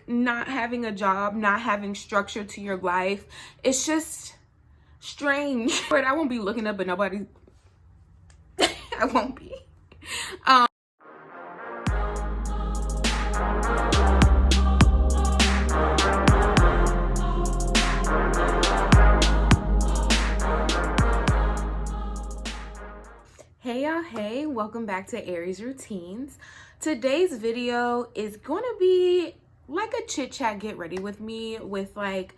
like not having a job, not having structure to your life. It's just strange. But I won't be looking up at nobody. I won't be. Hey y'all, hey, welcome back to Aries Routines. Today's video is going to be like a chit chat get ready with me with like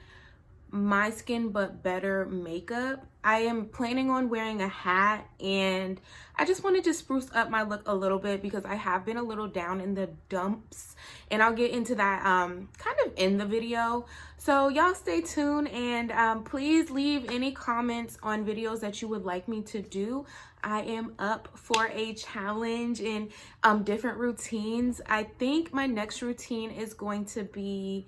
my skin but better makeup. I am planning on wearing a hat, and I just wanted to spruce up my look a little bit because I have been a little down in the dumps, and I'll get into that kind of in the video. So y'all stay tuned, and please leave any comments on videos that you would like me to do. I am up for a challenge in different routines. I think my next routine is going to be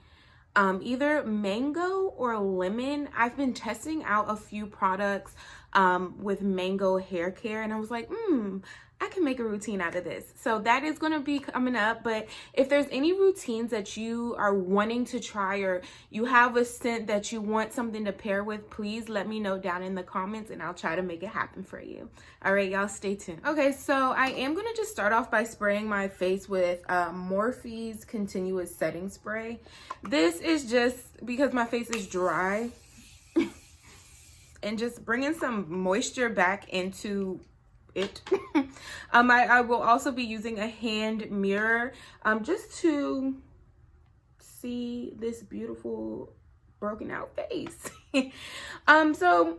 either mango or lemon. I've been testing out a few products with mango hair care, and I was like, I can make a routine out of this. So that is going to be coming up. But if there's any routines that you are wanting to try, or you have a scent that you want something to pair with, please let me know down in the comments and I'll try to make it happen for you. All right, y'all, stay tuned. Okay, so I am going to just start off by spraying my face with Morphe's Continuous Setting Spray. This is just because my face is dry and just bringing some moisture back into it. I will also be using a hand mirror just to see this beautiful broken out face. So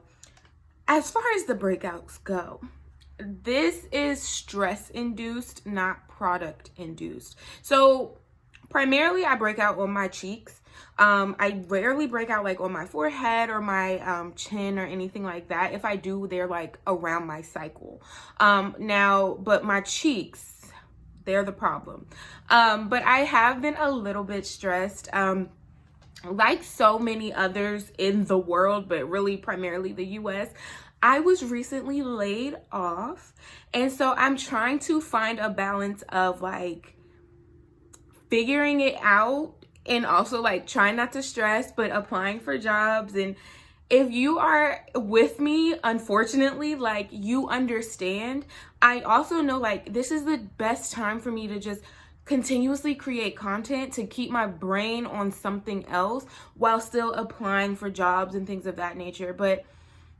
as far as the breakouts go, this is stress induced, not product induced. So primarily I break out on my cheeks. I rarely break out like on my forehead or my chin or anything like that. If I do, they're like around my cycle. But my cheeks, they're the problem. But I have been a little bit stressed. Like so many others in the world, but really primarily the US, I was recently laid off. And so I'm trying to find a balance of like figuring it out, and also like trying not to stress, but applying for jobs. And if you are with me, unfortunately, like you understand. I also know like this is the best time for me to just continuously create content to keep my brain on something else while still applying for jobs and things of that nature. But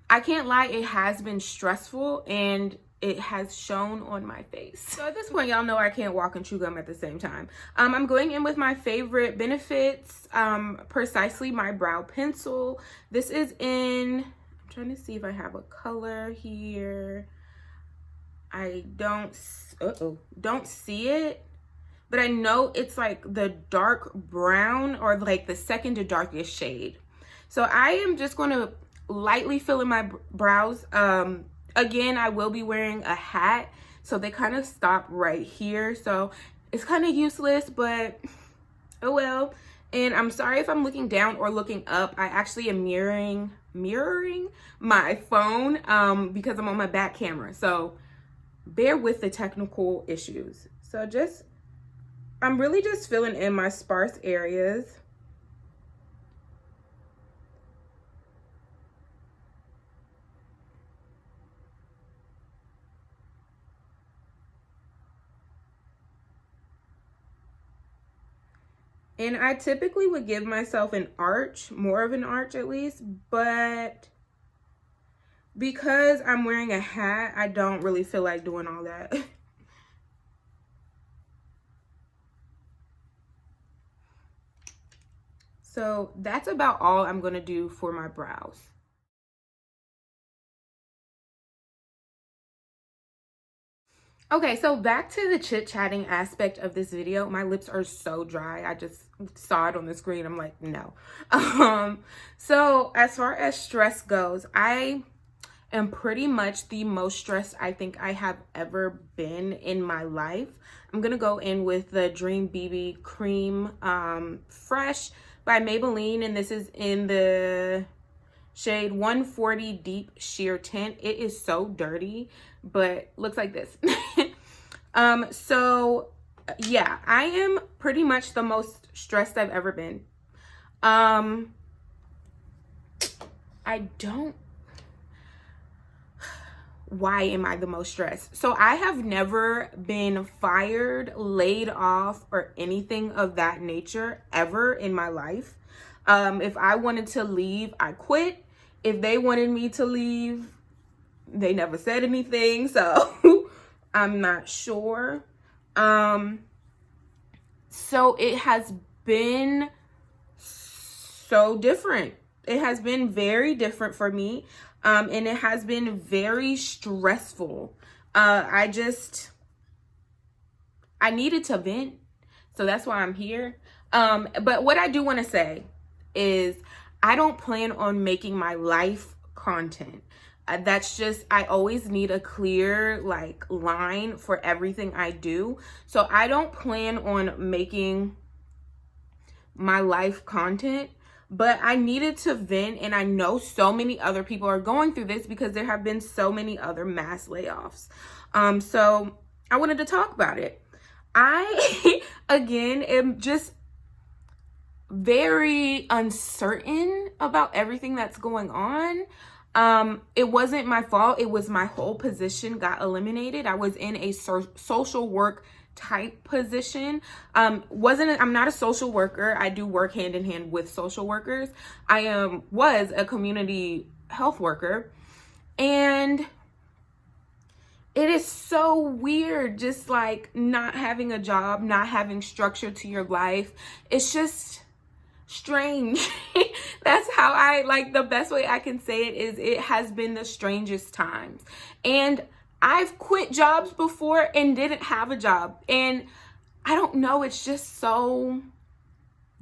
I can't lie, it has been stressful and it has shown on my face. So at this point, y'all know I can't walk and chew gum at the same time. I'm going in with my favorite Benefits, Precisely My Brow Pencil. This is in, I'm trying to see if I have a color here. I don't see it, but I know it's like the dark brown or like the second to darkest shade. So I am just going to lightly fill in my brows. Again, I will be wearing a hat, so they kind of stop right here. So it's kind of useless, but oh well. And I'm sorry if I'm looking down or looking up. I actually am mirroring my phone because I'm on my back camera. So bear with the technical issues. So I'm really just filling in my sparse areas. And I typically would give myself an arch, more of an arch at least, but because I'm wearing a hat, I don't really feel like doing all that. So that's about all I'm gonna do for my brows. Okay, so back to the chit-chatting aspect of this video. My lips are so dry. I just saw it on the screen. I'm like, no. So as far as stress goes, I am pretty much the most stressed I think I have ever been in my life. I'm gonna go in with the Dream BB Cream Fresh by Maybelline, and this is in the shade 140 Deep Sheer Tint. It is so dirty, but looks like this. So yeah, I am pretty much the most stressed I've ever been. I don't, why am I the most stressed? So I have never been fired, laid off, or anything of that nature ever in my life. If I wanted to leave, I quit. If they wanted me to leave, they never said anything. So I'm not sure. So it has been so different. It has been very different for me. And it has been very stressful. I needed to vent. So that's why I'm here. But what I do want to say is I don't plan on making my life content. That's just, I always need a clear like line for everything I do. So I don't plan on making my life content, but I needed to vent, and I know so many other people are going through this because there have been so many other mass layoffs. So I wanted to talk about it. I, again, am just very uncertain about everything that's going on. It wasn't my fault. It was my whole position got eliminated. I was in a social work type position. I'm not a social worker. I do work hand in hand with social workers. I was a community health worker, and it is so weird just like not having a job, not having structure to your life. It's just strange. That's how the best way I can say it is it has been the strangest times. And I've quit jobs before and didn't have a job. And I don't know, it's just so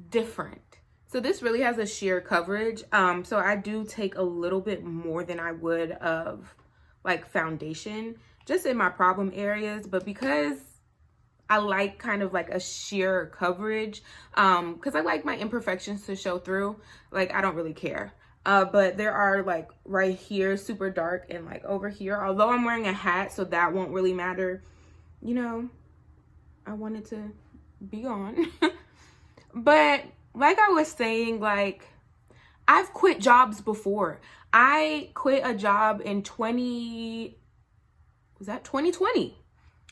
different. So this really has a sheer coverage. So I do take a little bit more than I would of like foundation just in my problem areas. But because I like kind of like a sheer coverage, because I like my imperfections to show through, like I don't really care. But there are like right here super dark, and like over here, although I'm wearing a hat so that won't really matter, you know, I wanted to be on. But like I was saying, like I've quit jobs before. I quit a job in 2020,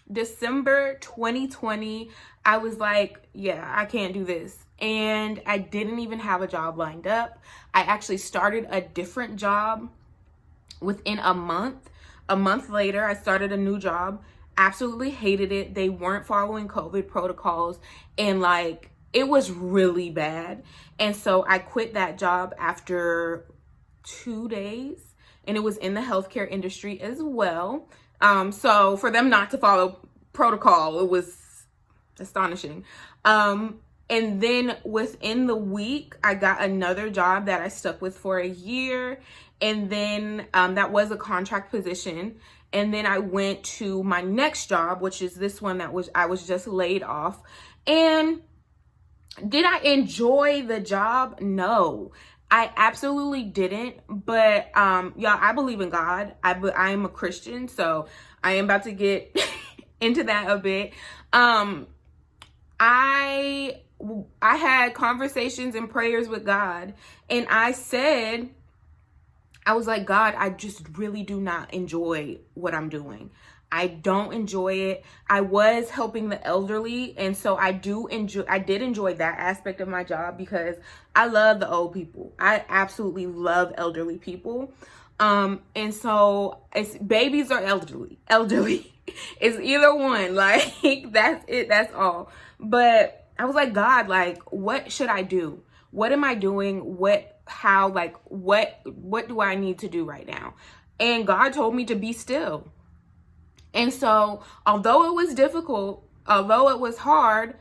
December 2020. I was like, yeah, I can't do this. And I didn't even have a job lined up. I actually started a different job within a month. A month later, I started a new job. Absolutely hated it. They weren't following COVID protocols, and like it was really bad. And so I quit that job after 2 days, and it was in the healthcare industry as well. So for them not to follow protocol, it was astonishing. And then within the week, I got another job that I stuck with for a year. And then that was a contract position. And then I went to my next job, which is this one I was just laid off. And did I enjoy the job? No, I absolutely didn't. But y'all, I believe in God. I am a Christian, so I am about to get into that a bit. I had conversations and prayers with God, and I was like, God, I just really do not enjoy what I'm doing. I don't enjoy it. I was helping the elderly, and so I did enjoy that aspect of my job because I love the old people. I absolutely love elderly people. And so it's babies or elderly. It's either one. Like that's it. That's all. But I was like, God, like, what should I do? What am I doing? What do I need to do right now? And God told me to be still. And so, although it was difficult, although it was hard,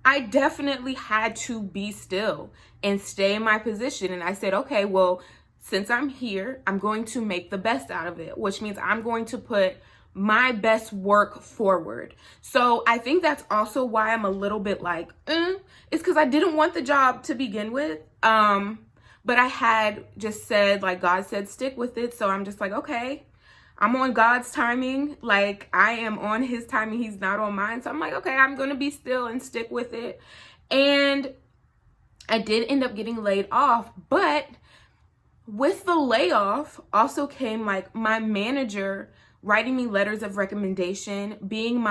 I definitely had to be still and stay in my position. And I said, okay, well, since I'm here, I'm going to make the best out of it, which means I'm going to put my best work forward. So I think that's also why I'm a little bit like, it's because I didn't want the job to begin with. But I had just said, like God said, stick with it. So I'm just like, okay, I'm on God's timing. Like, I am on his timing. He's not on mine. So I'm like, okay, I'm going to be still and stick with it. And I did end up getting laid off, but with the layoff also came like my manager writing me letters of recommendation, being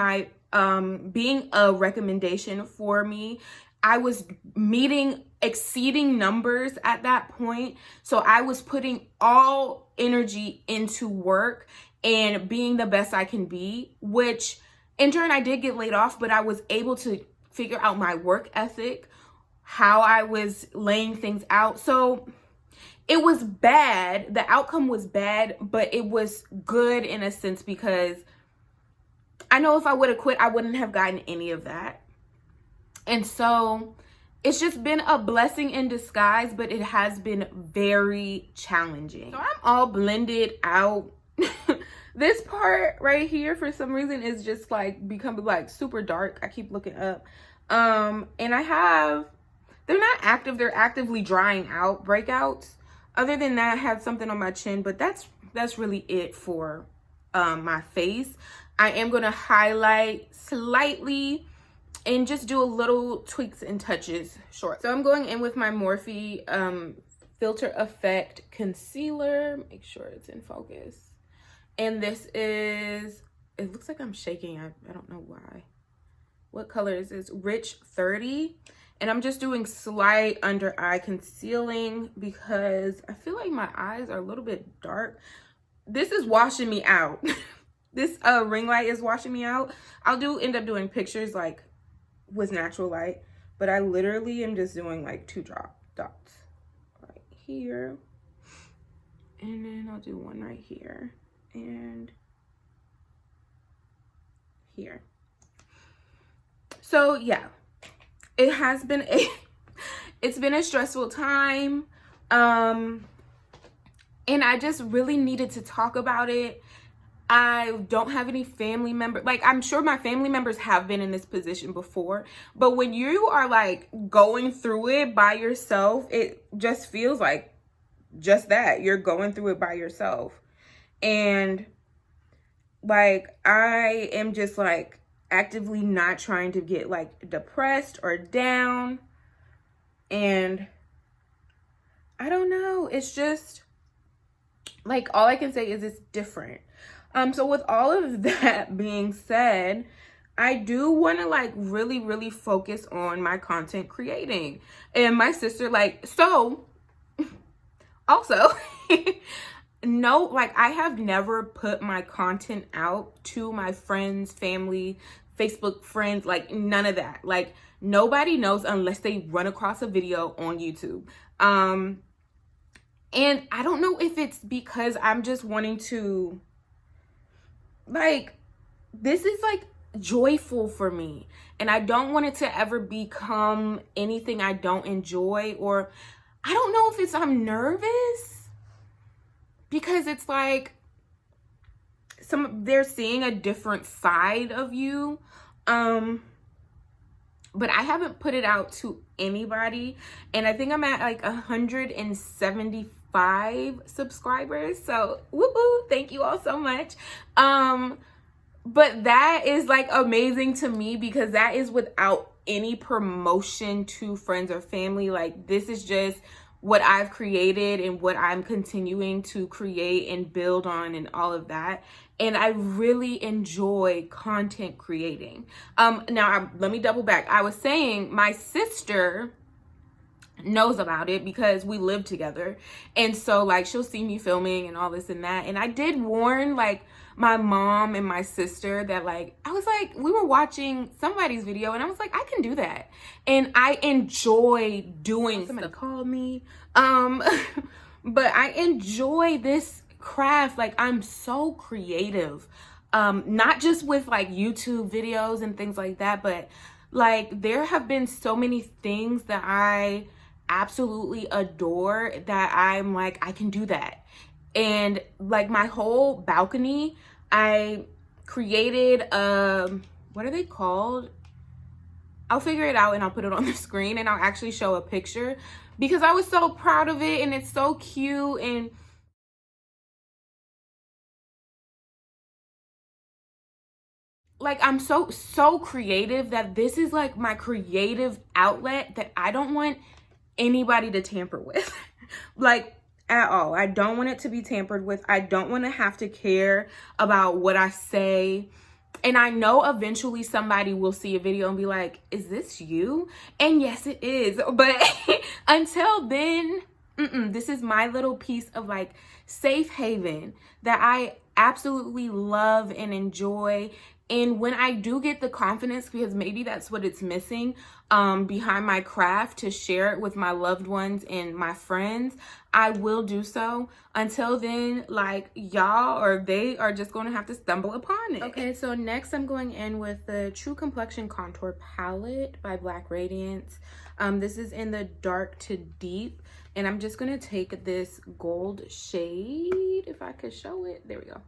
a recommendation for me. I was meeting exceeding numbers at that point. So I was putting all energy into work and being the best I can be, which in turn I did get laid off, but I was able to figure out my work ethic, how I was laying things out. So it was bad. The outcome was bad, but it was good in a sense because I know if I would have quit, I wouldn't have gotten any of that. And so it's just been a blessing in disguise, but it has been very challenging. So I'm all blended out. This part right here, for some reason, is just like becoming like super dark. I keep looking up. And they're not active, they're actively drying out, breakouts. Other than that, I have something on my chin, but that's really it for my face. I am going to highlight slightly and just do a little tweaks and touches short. So I'm going in with my Morphe Filter Effect Concealer. Make sure it's in focus. And this is, it looks like I'm shaking. I don't know why. What color is this? Rich 30. And I'm just doing slight under eye concealing because I feel like my eyes are a little bit dark. This is washing me out. This ring light is washing me out. I'll end up doing pictures like with natural light, but I literally am just doing like 2 dots right here. And then I'll do one right here and here. So yeah. It has been it's been a stressful time. And I just really needed to talk about it. I don't have any family members. Like, I'm sure my family members have been in this position before, but when you are like going through it by yourself, it just feels like just that. You're going through it by yourself. And like, I am just like actively not trying to get like depressed or down, and I don't know, it's just like, all I can say is it's different. So with all of that being said, I do want to like really focus on my content creating. And my sister, like, so also no, like, I have never put my content out to my friends, family, Facebook friends, like none of that. Like, nobody knows unless they run across a video on YouTube. And I don't know if it's because I'm just wanting to, like, this is like joyful for me, and I don't want it to ever become anything I don't enjoy. Or I don't know if it's I'm nervous because it's like they're seeing a different side of you. But I haven't put it out to anybody, and I think I'm at like 175 subscribers. So woo-hoo, thank you all so much. But that is like amazing to me because that is without any promotion to friends or family. Like, this is just what I've created and what I'm continuing to create and build on and all of that. And I really enjoy content creating. Now, let me double back. I was saying my sister knows about it because we live together. And so like, she'll see me filming and all this and that. And I did warn like my mom and my sister that like, I was like, we were watching somebody's video and I was like, I can do that. And I enjoy doing, somebody called me. But I enjoy this craft. Like, I'm so creative. Not just with like YouTube videos and things like that, but like, there have been so many things that I absolutely adore that I'm like, I can do that. And like, my whole balcony, I created what are they called? I'll figure it out and I'll put it on the screen, and I'll actually show a picture because I was so proud of it and it's so cute. And like I'm so creative that this is like my creative outlet that I don't want anybody to tamper with. Like at all. I don't want it to be tampered with. I don't want to have to care about what I say. And I know eventually somebody will see a video and be like, is this you? And yes, it is. But until then, this is my little piece of like safe haven that I absolutely love and enjoy. And when I do get the confidence, because maybe that's what it's missing behind my craft, to share it with my loved ones and my friends, I will do so. Until then, like, y'all or they are just going to have to stumble upon it. Okay, so next I'm going in with the True Complexion Contour Palette by Black Radiance. This is in the dark to deep. And I'm just going to take this gold shade, if I could show it. There we go.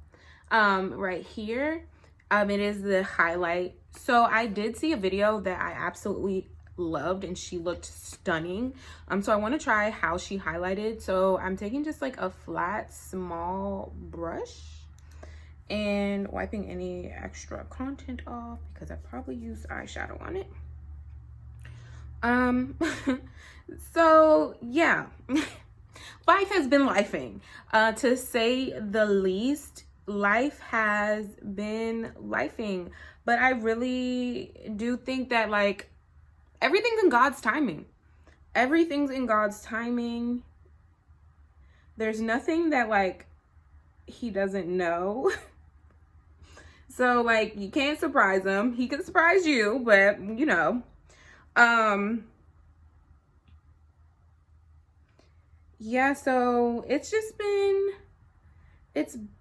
Right here. It is the highlight. So I did see a video that I absolutely loved and she looked stunning. So I want to try how she highlighted. So I'm taking just like a flat, small brush and wiping any extra content off because I probably used eyeshadow on it. So yeah, life has been lifing, to say the least. Life has been lifing, but I really do think that like everything's in God's timing. Everything's in God's timing. There's nothing that like he doesn't know. So like you can't surprise him. He can surprise you, but you know. Yeah, so it's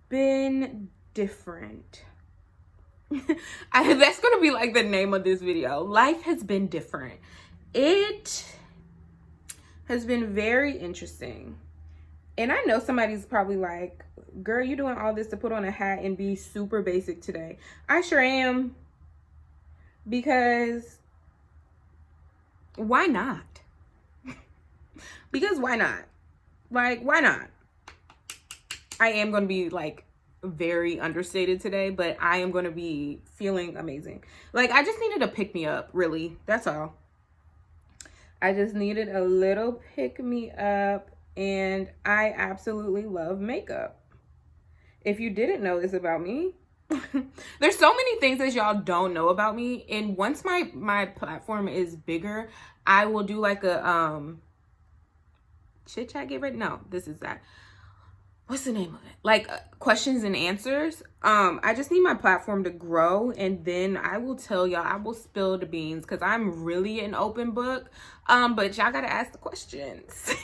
been different. That's gonna be like the name of this video. Life has been different. It has been very interesting. And I know somebody's probably like, girl, you doing all this to put on a hat and be super basic today. I sure am. Because why not? Because why not? Like, why not? I am going to be like very understated today, but I am going to be feeling amazing. Like, I just needed a pick me up, really. That's all. I just needed a little pick me up, and I absolutely love makeup. If you didn't know this about me, there's so many things that y'all don't know about me. And once my platform is bigger, I will do like a chit chat get ready. No, this is that. What's the name of it? Like questions and answers. I just need my platform to grow, and then I will tell y'all, I will spill the beans because I'm really an open book. But y'all gotta ask the questions.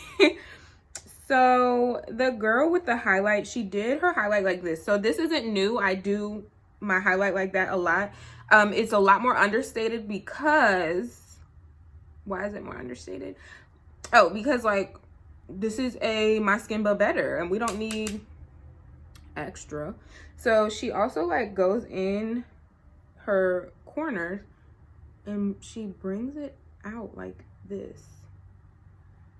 So the girl with the highlight, she did her highlight like this. So this isn't new. I do my highlight like that a lot. It's a lot more understated because, why is it more understated? Oh, because like this is a My Skin But Better, and we don't need extra. So she also like goes in her corners and she brings it out like this.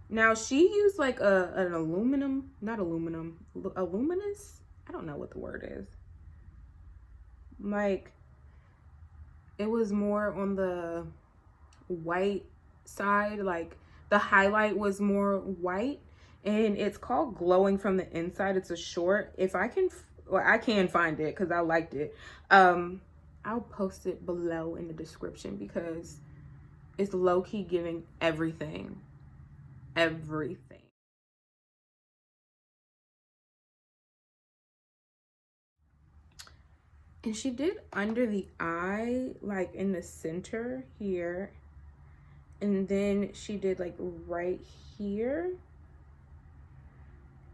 Now she used like an aluminous, I don't know what the word is. Like it was more on the white side, like the highlight was more white, and it's called Glowing from the Inside. It's a short. If I can, well, I can find it because I liked it. I'll post it below in the description because it's low-key giving everything. Everything. And she did under the eye, like in the center here. And then she did like right here.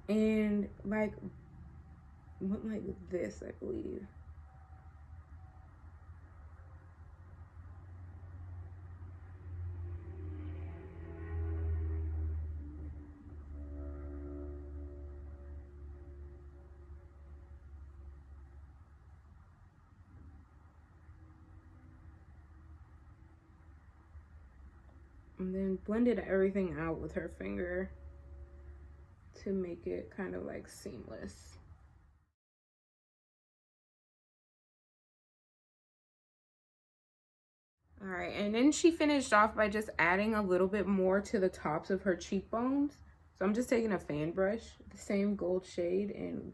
And like went like this, I believe. And then blended everything out with her finger to make it kind of like seamless. All right, and then she finished off by just adding a little bit more to the tops of her cheekbones. So I'm just taking a fan brush, the same gold shade, and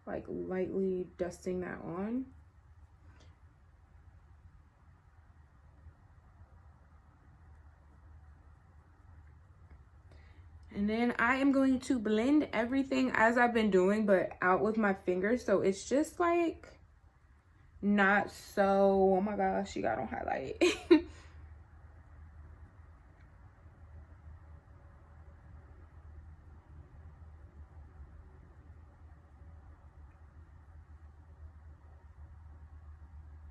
like lightly dusting that on. And then I am going to blend everything as I've been doing, but out with my fingers. So it's just like not so, oh my gosh, she got on highlight.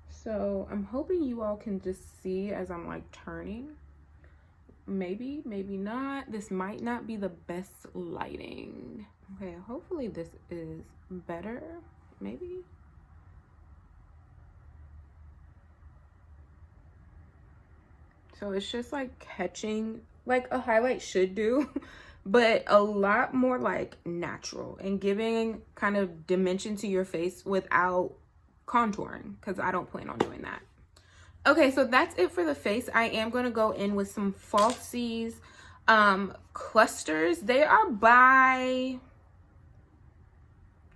So I'm hoping you all can just see as I'm like turning. Maybe, maybe not. This might not be the best lighting. Okay, hopefully this is better, maybe. So it's just like catching, like a highlight should do, but a lot more like natural and giving kind of dimension to your face without contouring, because I don't plan on doing that. Okay, so that's it for the face. I am going to go in with some Falsies clusters. They are by,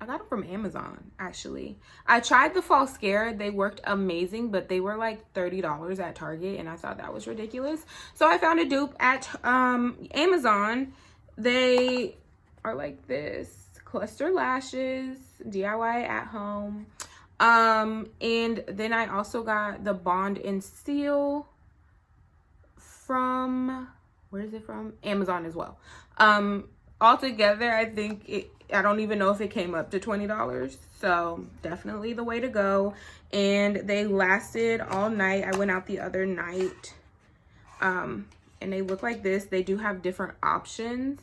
I got them from Amazon, actually. I tried the Fall Scare. They worked amazing, but they were like $30 at Target, and I thought that was ridiculous. So I found a dupe at Amazon. They are like this. Cluster lashes, DIY at home. And then I also got the Bond and Seal from, where is it from? Amazon as well. Altogether, I think I don't even know if it came up to $20. So definitely the way to go. And they lasted all night. I went out the other night. And they look like this. They do have different options.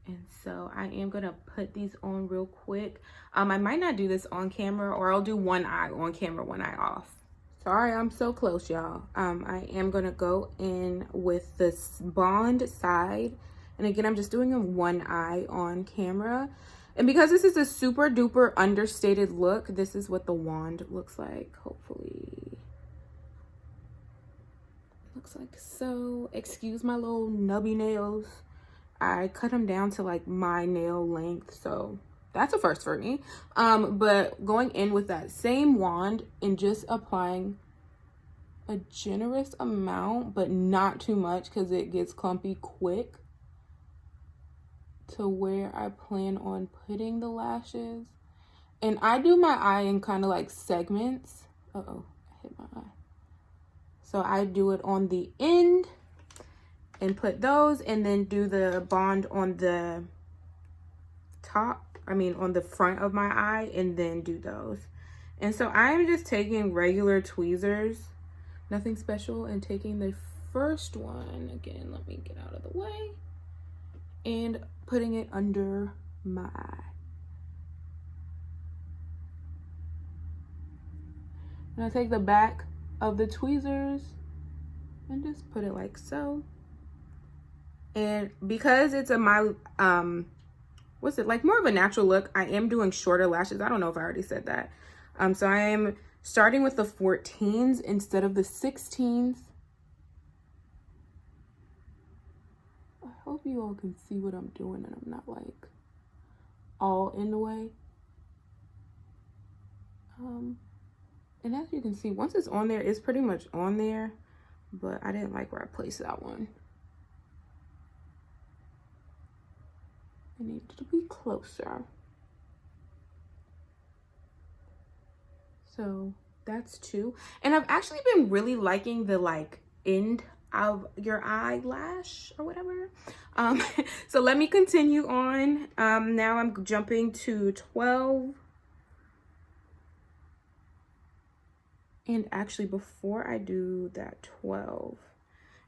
And so I am going to put these on real quick. I might not do this on camera, or I'll do one eye on camera, one eye off. Sorry, I'm so close, y'all. I am going to go in with this Bond side. And again, I'm just doing a one eye on camera. And because this is a super duper understated look, this is what the wand looks like, hopefully. Looks like so. Excuse my little nubby nails. I cut them down to like my nail length, so that's a first for me. But going in with that same wand and just applying a generous amount, but not too much because it gets clumpy quick, to where I plan on putting the lashes. And I do my eye in kind of like segments. Uh-oh, I hit my eye. So I do it on the end and put those, and then do the Bond on the top, on the front of my eye, and then do those. And so I am just taking regular tweezers, nothing special, and taking the first one, again, let me get out of the way, and putting it under my eye. And I take the back of the tweezers and just put it like so. And because it's more of a natural look, I am doing shorter lashes. I don't know if I already said that. So I am starting with the 14s instead of the 16s. I hope you all can see what I'm doing and I'm not like all in the way. And as you can see, once it's on there, it's pretty much on there, but I didn't like where I placed that one. I need to be closer. So that's two. And I've actually been really liking the like end of your eyelash or whatever. So let me continue on. Now I'm jumping to 12. And actually, before I do that 12,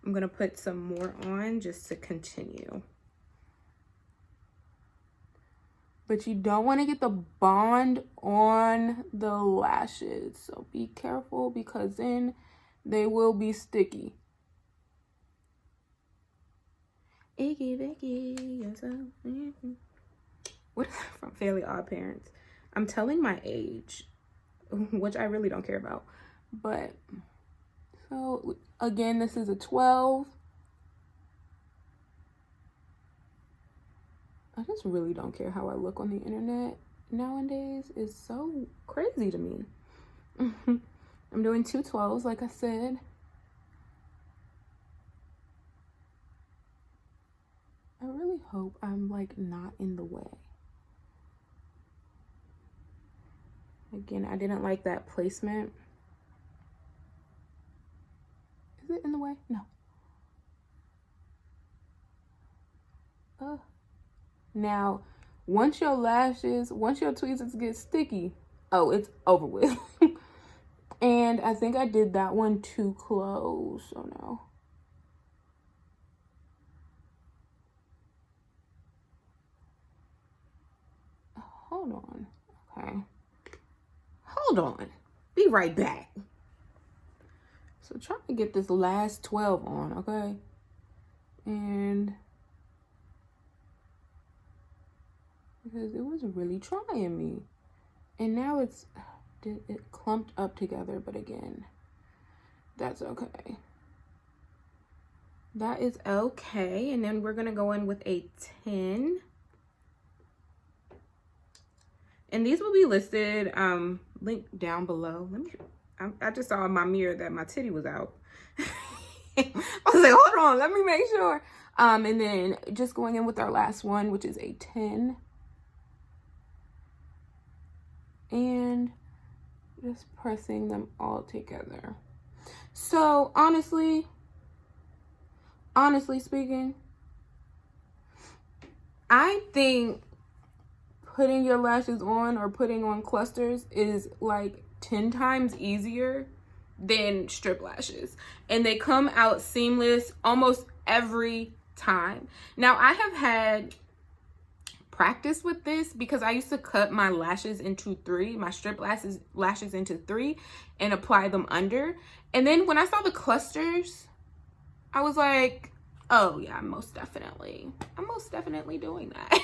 I'm gonna put some more on just to continue. But you don't want to get the Bond on the lashes. So be careful, because then they will be sticky. Icky, Vicky, what is that from? Fairly Odd Parents. I'm telling my age, which I really don't care about. But So again, this is a 12. I just really don't care how I look on the internet nowadays. It's so crazy to me. I'm doing 2 12s, like I said. I really hope I'm like not in the way. Again, I didn't like that placement. Is it in the way? No. Now, once your tweezers get sticky, oh, it's over with. And I think I did that one too close. Oh no. Hold on. Okay. Hold on. Be right back. So trying to get this last 12 on, okay? And because it was really trying me. And now it clumped up together, but again, that's okay. That is okay. And then we're gonna go in with a 10. And these will be listed, linked down below. I just saw in my mirror that my titty was out. I was like, hold on, let me make sure. And then just going in with our last one, which is a 10. And just pressing them all together. So honestly speaking, I think putting your lashes on or putting on clusters is like 10 times easier than strip lashes, and they come out seamless almost every time. Now I have had practice with this because I used to cut my lashes into 3, my strip lashes into 3 and apply them under. And then when I saw the clusters, I was like, oh yeah, I'm most definitely doing that.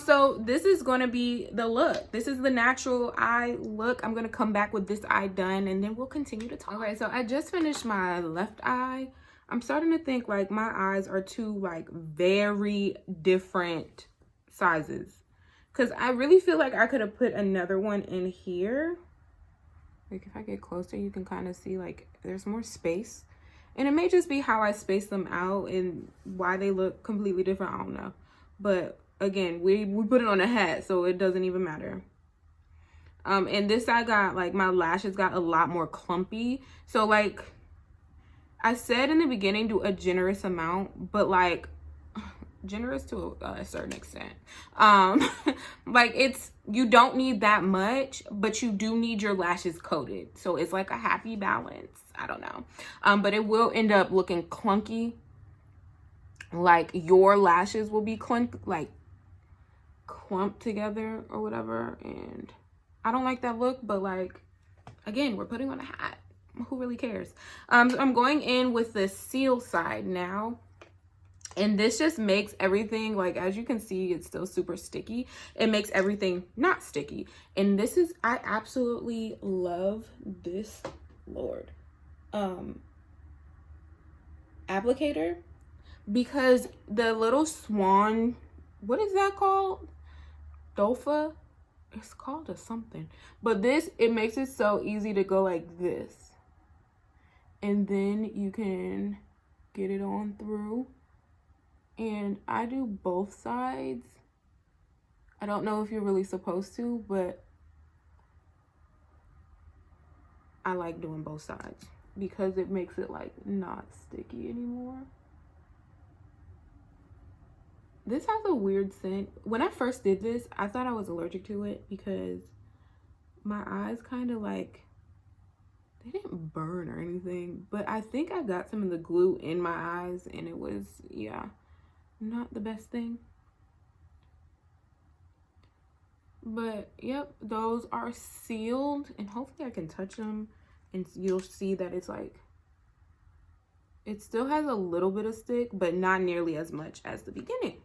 So this is going to be the look. This is the natural eye look. I'm going to come back with this eye done and then we'll continue to talk. Okay, so I just finished my left eye. I'm starting to think like my eyes are two like very different sizes, because I really feel like I could have put another one in here. Like if I get closer, you can kind of see like there's more space, and it may just be how I space them out and why they look completely different. I don't know, but again, we put it on a hat, so it doesn't even matter. And this I got like my lashes got a lot more clumpy, so like I said in the beginning, do a generous amount, but like generous to a certain extent. Like you don't need that much, but you do need your lashes coated, so it's like a happy balance. I don't know, but it will end up looking clunky. Like your lashes will be clumped together or whatever, and I don't like that look. But like again, we're putting on a hat, who really cares? So I'm going in with the seal side now. And this just makes everything, like, as you can see, it's still super sticky. It makes everything not sticky. And this is, I absolutely love this, Lord, applicator, because the little swan, what is that called? Dofa? It's called a something. But this, it makes it so easy to go like this. And then you can get it on through. And I do both sides. I don't know if you're really supposed to, but I like doing both sides because it makes it like not sticky anymore. This has a weird scent. When I first did this, I thought I was allergic to it because my eyes kind of like, they didn't burn or anything, but I think I got some of the glue in my eyes and it was, yeah, not the best thing. But yep, those are sealed, and hopefully I can touch them and you'll see that it's like, it still has a little bit of stick, but not nearly as much as the beginning.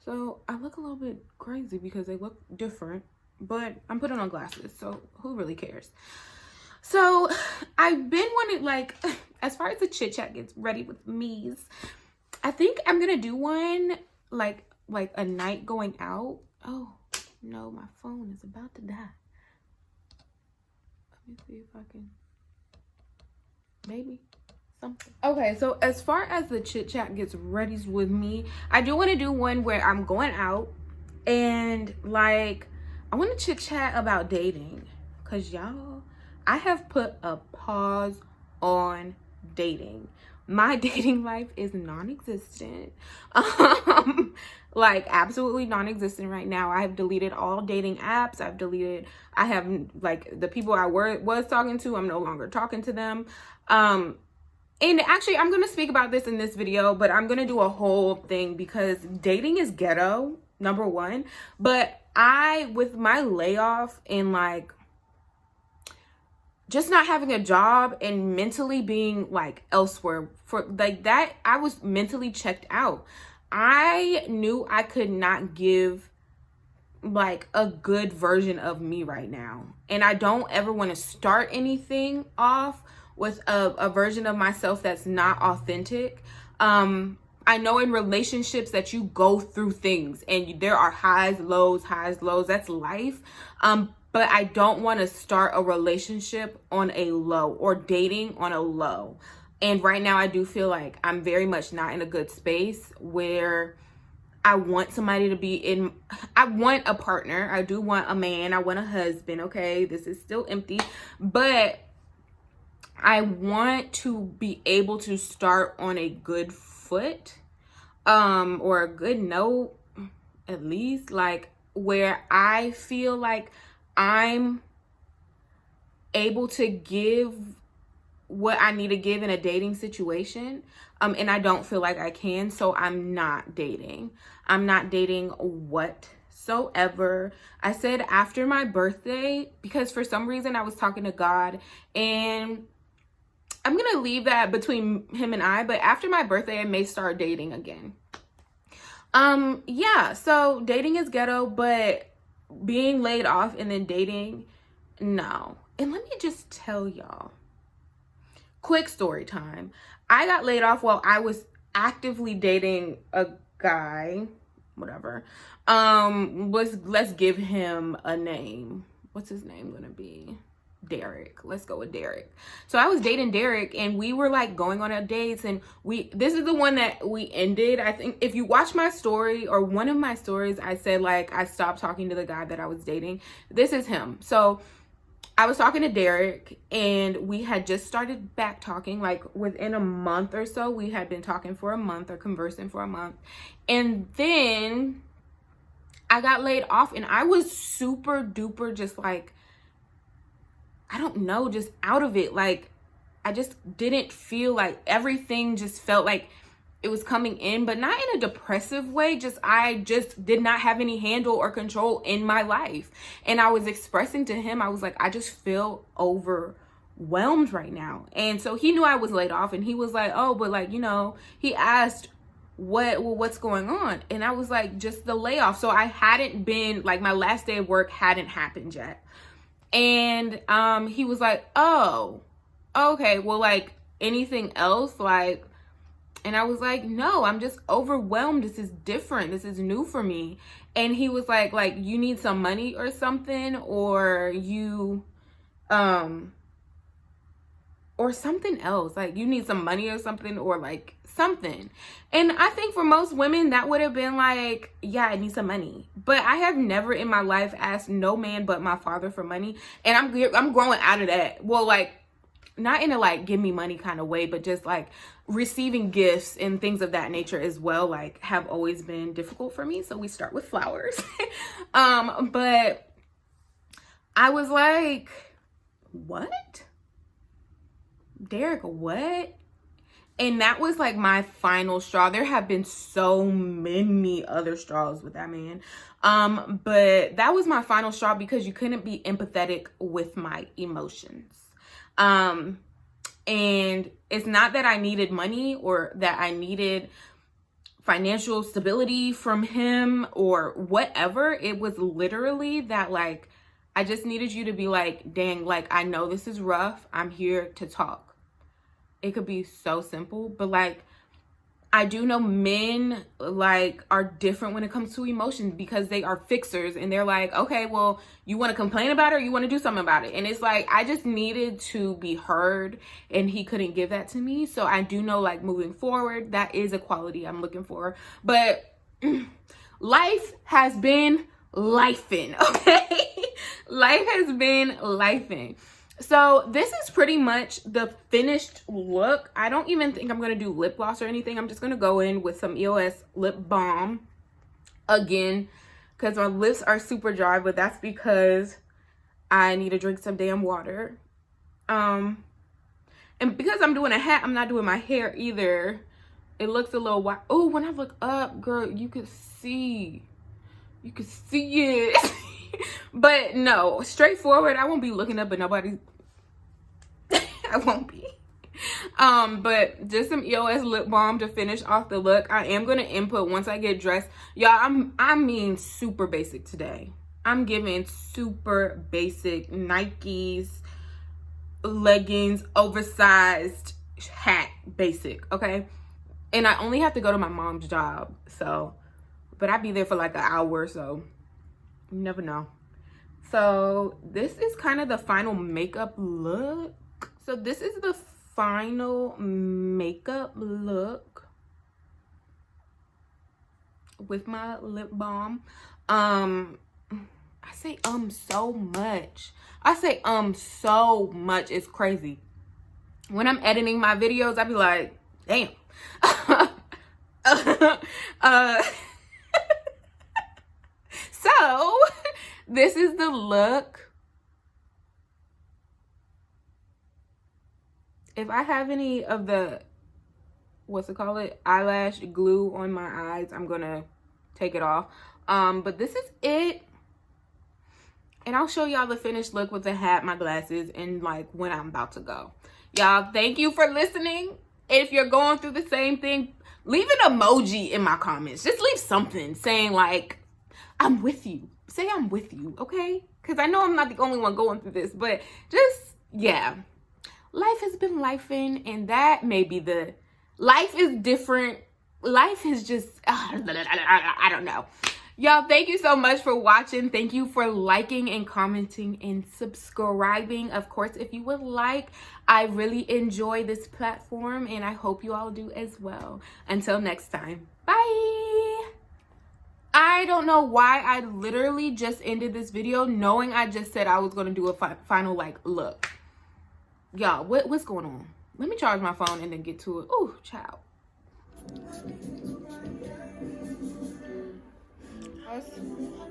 So I look a little bit crazy because they look different, but I'm putting on glasses, so who really cares? So I've been wanting, like, as far as the chit chat gets ready with me's, I think I'm gonna do one like a night going out. Oh no, my phone is about to die. Let me see if I can, maybe something. Okay, so as far as the chit chat gets ready with me, I do want to do one where I'm going out and like I want to chit chat about dating, because y'all, I have put a pause on dating. My dating life is non-existent. Like absolutely non-existent right now. I have deleted all dating apps. I have, like, the people I was talking to, I'm no longer talking to them. And actually, I'm going to speak about this in this video, but I'm going to do a whole thing because dating is ghetto, number one. But with my layoff and like just not having a job and mentally being like elsewhere for like that, I was mentally checked out. I knew I could not give like a good version of me right now. And I don't ever want to start anything off with a version of myself that's not authentic. I know in relationships that you go through things and there are highs, lows, that's life. But I don't want to start a relationship on a low or dating on a low. And right now I do feel like I'm very much not in a good space where I want somebody to be in. I want a partner. I do want a man. I want a husband. Okay, this is still empty, but I want to be able to start on a good foot, or a good note, at least, like where I feel like I'm able to give what I need to give in a dating situation. And I don't feel like I can, so I'm not dating. I'm not dating whatsoever. I said after my birthday, because for some reason I was talking to God, and I'm gonna leave that between him and I, but after my birthday, I may start dating again. Yeah, so dating is ghetto, but being laid off and then dating, no. And let me just tell y'all, quick story time. I got laid off while I was actively dating a guy, whatever. Let's give him a name. What's his name gonna be? Derek. Let's go with Derek. So I was dating Derek and we were like going on our dates, and this is the one that we ended. I think if you watch my story or one of my stories, I said like I stopped talking to the guy that I was dating. This is him. So I was talking to Derek and we had just started back talking, like within a month or so. We had been talking for a month or conversing for a month. And then I got laid off and I was super duper just like, I don't know, just out of it. Like, I just didn't feel like, everything just felt like it was coming in, but not in a depressive way. I just did not have any handle or control in my life. And I was expressing to him, I was like, I just feel overwhelmed right now. And so he knew I was laid off and he was like, oh, but like, you know, he asked what's going on? And I was like, just the layoff. So I hadn't been, like, my last day of work hadn't happened yet. And he was like, oh, okay, well, like, anything else? Like, and I was like, no, I'm just overwhelmed. This is different. This is new for me. And he was like, you need some money or something, or you, or something else. Like, you need some money or something, or like something. And I think for most women, that would have been like, yeah, I need some money. But I have never in my life asked no man but my father for money. And I'm growing out of that. Well, like, not in a like give me money kind of way, but just like receiving gifts and things of that nature as well, like, have always been difficult for me. So we start with flowers. But I was like, what? Derek, what? And that was like my final straw. There have been so many other straws with that man. But that was my final straw because you couldn't be empathetic with my emotions. And it's not that I needed money or that I needed financial stability from him or whatever. It was literally that, like, I just needed you to be like, dang, like, I know this is rough. I'm here to talk. It could be so simple, but like, I do know men like are different when it comes to emotions because they are fixers and they're like, okay, well, you want to complain about it or you want to do something about it? And it's like, I just needed to be heard and he couldn't give that to me. So I do know, like, moving forward, that is a quality I'm looking for. But life has been lifing, okay? Life has been lifing. So this is pretty much the finished look. I don't even think I'm going to do lip gloss or anything. I'm just going to go in with some EOS lip balm again because my lips are super dry, but that's because I need to drink some damn water. And because I'm doing a hat, I'm not doing my hair either. It looks a little white. Oh, when I look up, girl, you could see. You could see it. But no, straightforward. I won't be looking up at nobody. I won't be. But just some EOS lip balm to finish off the look. I am gonna input once I get dressed. Y'all, I mean super basic today. I'm giving super basic Nikes, leggings, oversized hat, basic, okay? And I only have to go to my mom's job, so, but I'd be there for like an hour or so. You never know. So this is kind of the final makeup look. So this is the final makeup look with my lip balm. I say so much. I say so much. It's crazy. When I'm editing my videos, I be like, damn. So this is the look. If I have any of the, what's it called, eyelash glue on my eyes, I'm gonna take it off. But this is it. And I'll show y'all the finished look with the hat, my glasses, and like when I'm about to go. Y'all, thank you for listening. If you're going through the same thing, leave an emoji in my comments. Just leave something saying like, I'm with you. Say I'm with you, okay? Because I know I'm not the only one going through this, but just, yeah. Life has been lifing, and that may be the, life is different. Life is just, I don't know. Y'all, thank you so much for watching. Thank you for liking and commenting and subscribing. Of course, if you would like, I really enjoy this platform, and I hope you all do as well. Until next time, bye. I don't know why I literally just ended this video knowing I just said I was going to do a final like look. Y'all, what's going on? Let me charge my phone and then get to it. Ooh, child.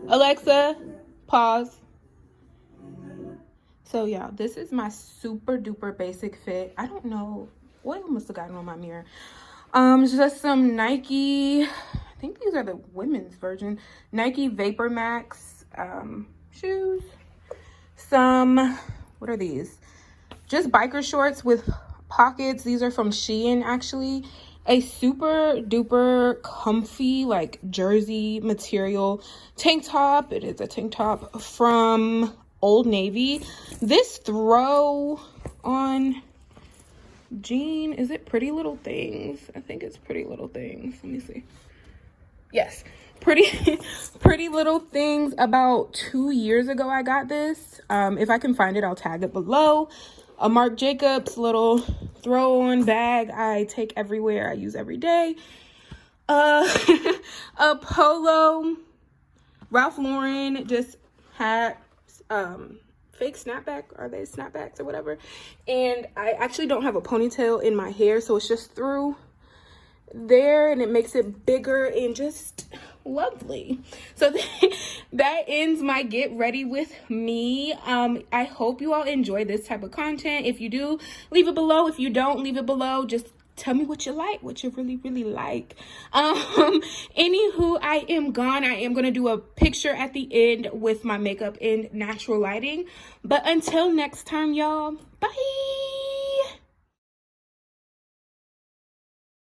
Alexa, pause. So y'all, this is my super duper basic fit. I don't know what I must have gotten on my mirror. Just some Nike, I think these are the women's version, Nike Vapor Max shoes. Some, what are these? Just biker shorts with pockets. These are from Shein actually. A super duper comfy like jersey material tank top. It is a tank top from Old Navy. This throw on jean, is it Pretty Little Things? I think it's Pretty Little Things. Let me see. Yes, Pretty Little Things. About 2 years ago I got this. If I can find it, I'll tag it below. A Marc Jacobs little throw-on bag I take everywhere, I use every day. A polo Ralph Lauren just hat, fake snapback. Are they snapbacks or whatever? And I actually don't have a ponytail in my hair, so it's just through there and it makes it bigger and just lovely. So that ends my get ready with me. I hope you all enjoy this type of content. If you do, leave it below. If you don't, leave it below. Just tell me what you like, what you really like. Anywho, I am gone. I am gonna do a picture at the end with my makeup in natural lighting. But until next time, y'all, bye.